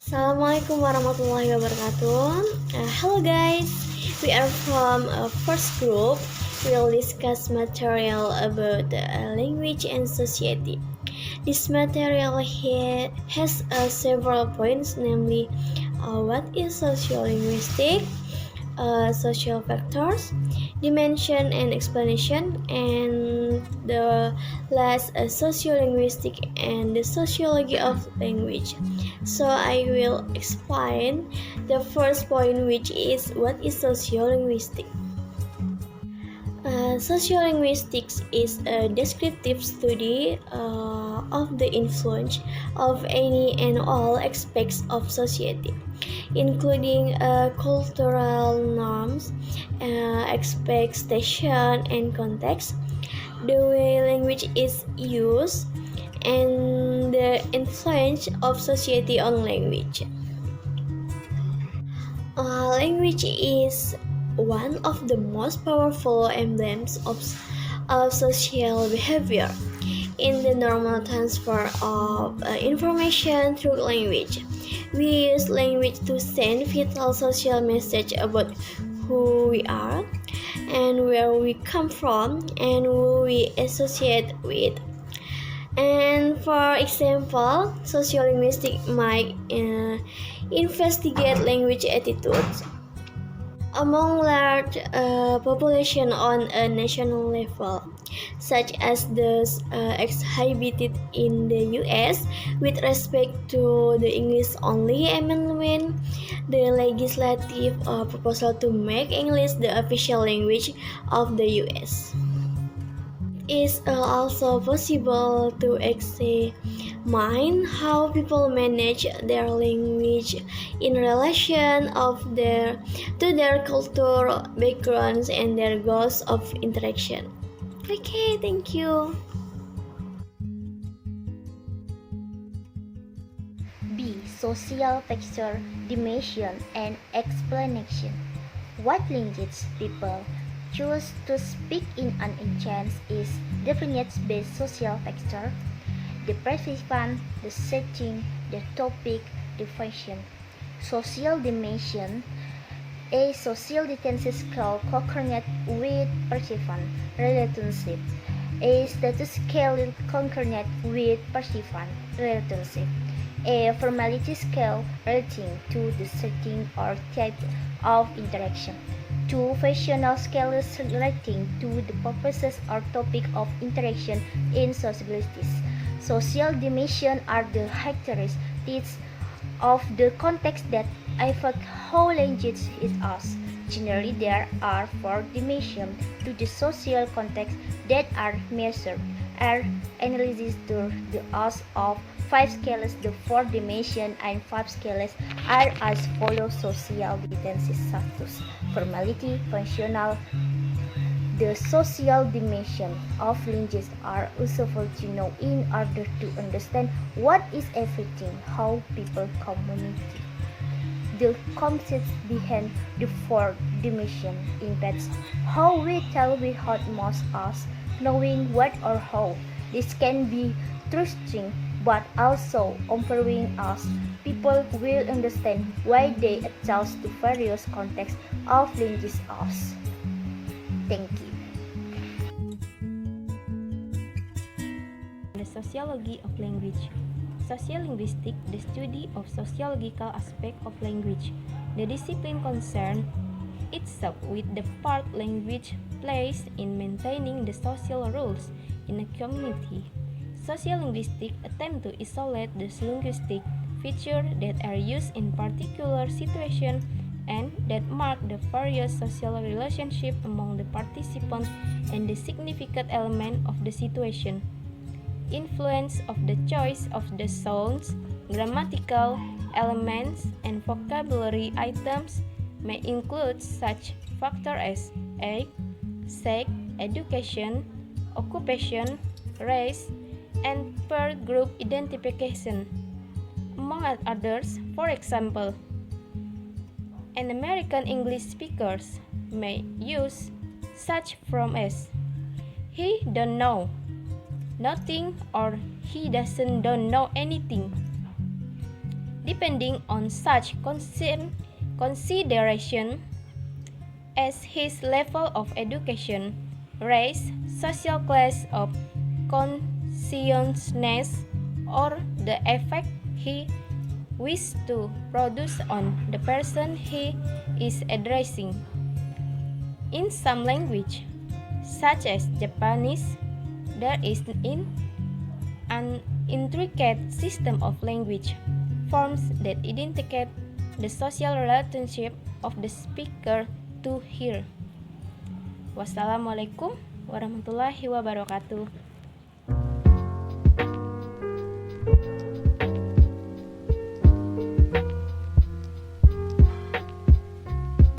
Assalamualaikum warahmatullahi wabarakatuh. Hello guys, we are from first group. We'll discuss material about language and society. This material here has several points, namely what is sociolinguistic, social factors, dimension and explanation, and the last sociolinguistic and the sociology of language. So I will explain the first point, which is what is sociolinguistic. Sociolinguistics is a descriptive study of the influence of any and all aspects of society, including cultural norms, expectation, and context, the way language is used, and the influence of society on language. Language is one of the most powerful emblems of social behavior in the normal transfer of information through language. We use language to send vital social message about who we are and where we come from and who we associate with. And for example, sociolinguistics might investigate language attitudes among large population on a national level, such as those exhibited in the US with respect to the English-only amendment, the legislative proposal to make English the official language of the US. It is also possible to examine how people manage their language in relation to their cultural backgrounds and their goals of interaction. Okay, thank you. B. Social texture, dimension, and explanation. What language people choose to speak in an instance is defined by social texture, the participant, the setting, the topic, the function. Social dimension. A social dimension scale concurrent with participant relationship. A status scale concurrent with participant relationship. A formality scale relating to the setting or type of interaction. Two functional scales relating to the purposes or topic of interaction in sociolinguistics. Social dimension are the characteristics of the context that affect how language is used. Generally, there are four dimensions to the social context that are measured. Are analyzed through the use of five scales. The four dimensions and five scales are as follows: social dimension status, formality, functional. The social dimension of language are useful to know in order to understand what is affecting how people communicate. The concept behind the fourth dimension impacts how we tell without most us knowing what or how. This can be trusting but also empowering us. People will understand why they adjust to various contexts of language use. Thank you. The sociology of language. Sociolinguistics, the study of sociological aspects of language. The discipline concerns itself with the part language plays in maintaining the social rules in a community. Sociolinguistics attempt to isolate the linguistic features that are used in particular situations and that mark the various social relationships among the participants and the significant element of the situation. Influence of the choice of the sounds, grammatical elements, and vocabulary items may include such factors as age, sex, education, occupation, race, and per group identification. Among others, for example, an American English speaker may use such form as he don't know nothing or he don't know anything. depending on such consideration as his level of education, race, social class of consciousness, or the effect he wishes to produce on the person he is addressing. In some language, such as Japanese, there is an intricate system of language forms that indicate the social relationship of the speaker to hear. Wassalamualaikum warahmatullahi wabarakatuh.